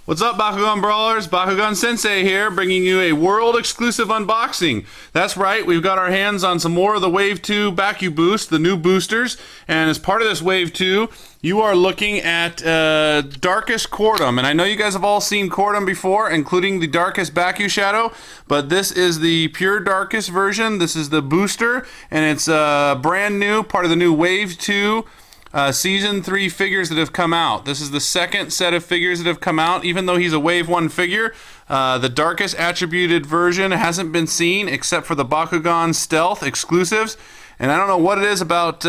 What's up, Bakugan Brawlers? BakuganSensei here, bringing you a world-exclusive unboxing. That's right, we've got our hands on some more of the Wave 2 Bakuboost, the new boosters, and as part of this Wave 2, you are looking at Darkus Coredem, and I know you guys have all seen Coredem before, including the Darkus Baku Shadow, but this is the pure Darkus version. This is the booster, and it's brand new, part of the new Wave 2 Season 3 figures that have come out. This is the second set of figures that have come out, even though he's a Wave 1 figure. The Darkus attributed version hasn't been seen except for the Bakugan Stealth exclusives, and I don't know what it is about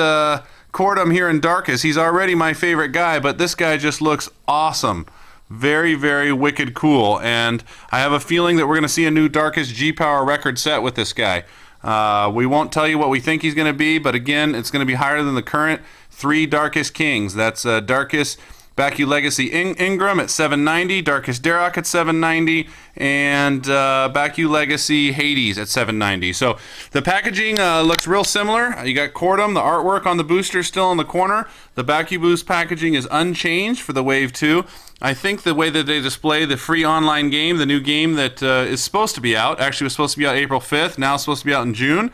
Coredem here in Darkus. He's already my favorite guy, but this guy just looks awesome. Very, very wicked cool, and I have a feeling that we're going to see a new Darkus G-Power record set with this guy. We won't tell you what we think he's going to be, but again, it's going to be higher than the current 3 Darkus Kings. That's Darkus Baku Legacy Ingram at 790, Darkus Darok at 790, and Baku Legacy Hades at 790. So the packaging looks real similar. You got Coredem, the artwork on the booster still in the corner. The Bakuboost packaging is unchanged for the Wave 2. I think the way that they display the free online game, the new game that is supposed to be out, actually was supposed to be out April 5th, now it's supposed to be out in June.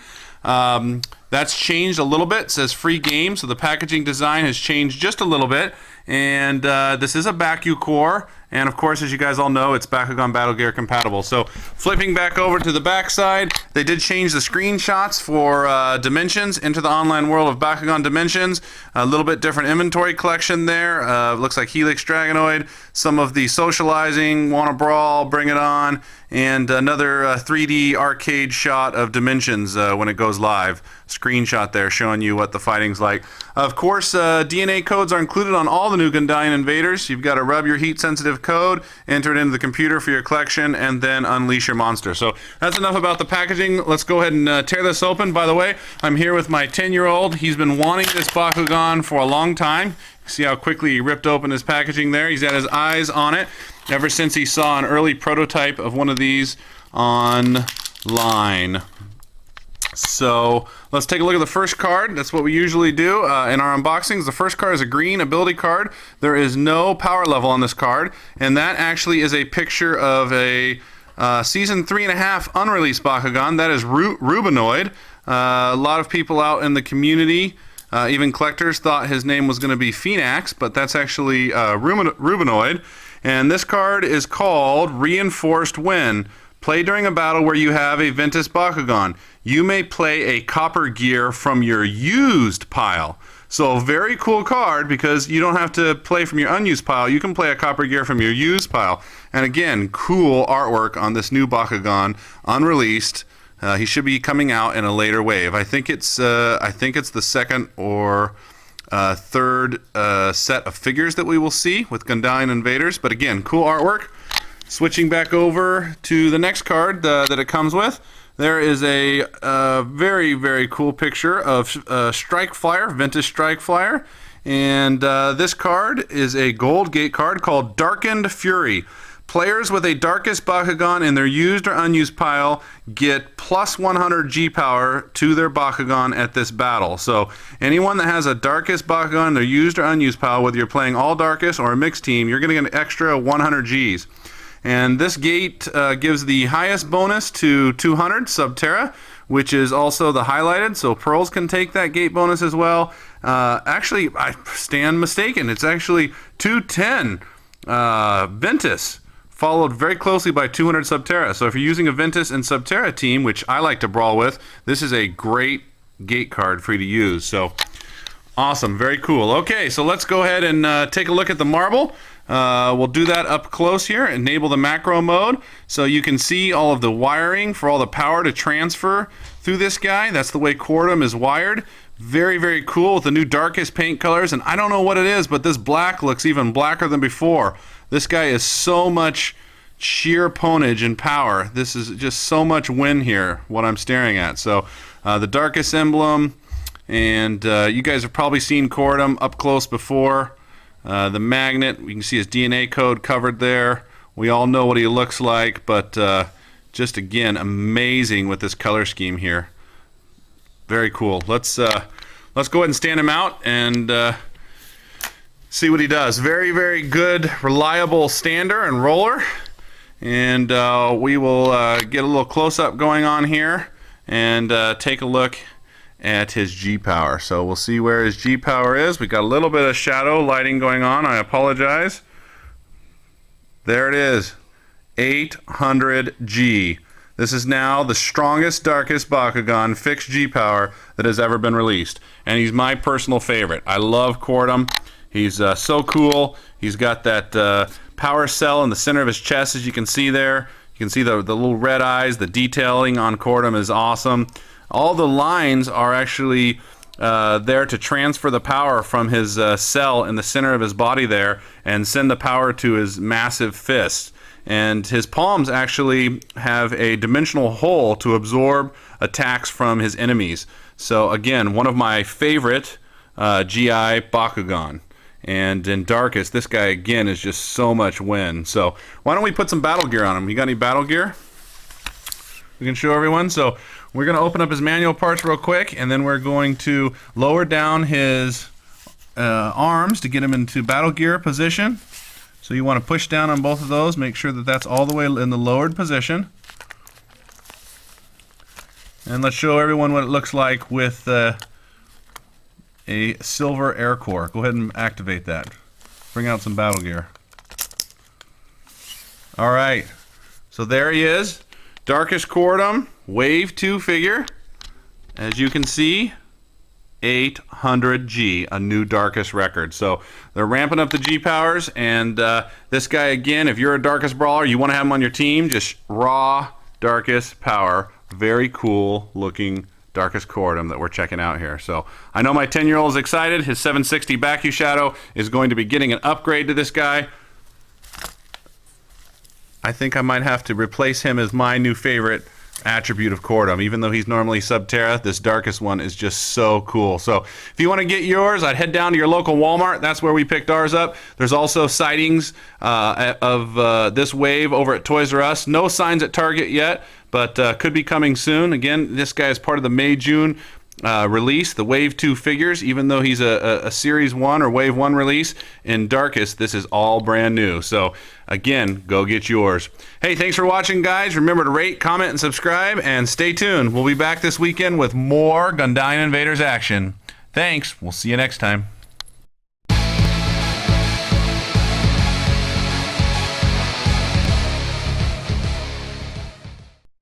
That's changed a little bit. It says free game, so the packaging design has changed just a little bit. And this is a Baku core, and of course, as you guys all know, it's Bakugan Battle Gear compatible. So flipping back over to the back side, they did change the screenshots for Dimensions into the online world of Bakugan Dimensions. A little bit different inventory collection there. Looks like Helix Dragonoid, some of the socializing, Wanna Brawl, Bring It On, and another 3D arcade shot of Dimensions when it goes live. Screenshot there showing you what the fighting's like. Of course, DNA codes are included on all the new Gundalian Invaders. You've got to rub your heat-sensitive code, enter it into the computer for your collection, and then unleash your monster. So that's enough about the packaging. Let's go ahead and tear this open. By the way, I'm here with my 10-year-old. He's been wanting this Bakugan for a long time. See how quickly he ripped open his packaging there? He's had his eyes on it ever since he saw an early prototype of one of these online. So let's take a look at the first card. That's what we usually do in our unboxings. The first card is a green ability card. There is no power level on this card, and that actually is a picture of a Season 3.5 unreleased Bakugan. That is Rubinoid. A lot of people out in the community, even collectors, thought his name was going to be Phoenix, but that's actually Rubinoid. And this card is called Reinforced Win. Play during a battle where you have a Ventus Bakugan. You may play a copper gear from your used pile. So a very cool card because you don't have to play from your unused pile. You can play a copper gear from your used pile. And again, cool artwork on this new Bakugan, unreleased. He should be coming out in a later wave. I think it's the second or third set of figures that we will see with Gundalian Invaders. But again, cool artwork. Switching back over to the next card that it comes with, there is a very, very cool picture of Strike Flyer, Vintage Strike Flyer. And this card is a gold gate card called Darkened Fury. Players with a Darkus Bakugan in their used or unused pile get plus 100 G-Power to their Bakugan at this battle. So anyone that has a Darkus Bakugan in their used or unused pile, whether you're playing all Darkus or a mixed team, you're going to get an extra 100 Gs. And this gate gives the highest bonus to 200 Subterra, which is also the highlighted, so Pearls can take that gate bonus as well. Actually, I stand mistaken. It's actually 210 Ventus, followed very closely by 200 Subterra. So if you're using a Ventus and Subterra team, which I like to brawl with, this is a great gate card for you to use. So awesome, very cool. Okay, so let's go ahead and take a look at the marble. We'll do that up close here. Enable the macro mode so you can see all of the wiring for all the power to transfer through this guy. That's the way Coredem is wired. Very, very cool with the new Darkus paint colors. And I don't know what it is, but this black looks even blacker than before. This guy is so much sheer ponage and power. This is just so much win here, what I'm staring at. So the Darkus emblem, and you guys have probably seen Coredem up close before. The magnet, we can see his DNA code covered there. We all know what he looks like, but just again, amazing with this color scheme here. Very cool. Let's go ahead and stand him out and see what he does. Very, very good, reliable stander and roller. And we will get a little close-up going on here and take a look at his G-Power. So we'll see where his G-Power is. We got a little bit of shadow lighting going on. I apologize. There it is, 800G. This is now the strongest, darkest Bakugan fixed G-Power that has ever been released. And he's my personal favorite. I love Coredem. He's so cool. He's got that power cell in the center of his chest, as you can see there. You can see the little red eyes. The detailing on Coredem is awesome. All the lines are actually there to transfer the power from his cell in the center of his body there and send the power to his massive fist. And his palms actually have a dimensional hole to absorb attacks from his enemies. So again, one of my favorite GI Bakugan. And in Darkus, this guy again is just so much win. So why don't we put some battle gear on him? You got any battle gear we can show everyone? So we're going to open up his manual parts real quick, and then we're going to lower down his arms to get him into battle gear position. So you want to push down on both of those, make sure that that's all the way in the lowered position. And let's show everyone what it looks like with a silver air core. Go ahead and activate that. Bring out some battle gear. Alright, so there he is. Darkus Coredem, Wave 2 figure. As you can see, 800G, a new Darkus record. So they're ramping up the G powers, and this guy again, if you're a Darkus brawler, you want to have him on your team, just raw Darkus power. Very cool looking Darkus Coredem that we're checking out here. So I know my 10-year-old is excited. His 760 Baku Shadow is going to be getting an upgrade to this guy. I think I might have to replace him as my new favorite attribute of Coredem. Even though he's normally Subterra, this Darkus one is just so cool. So if you want to get yours, I'd head down to your local Walmart. That's where we picked ours up. There's also sightings of this wave over at Toys R Us. No signs at Target yet, but could be coming soon. Again, this guy is part of the May-June release, the Wave 2 figures. Even though he's a Series 1 or Wave 1 release, in Darkus, this is all brand new. So again, go get yours. Hey, thanks for watching, guys. Remember to rate, comment, and subscribe, and stay tuned. We'll be back this weekend with more Gundalian Invaders action. Thanks. We'll see you next time.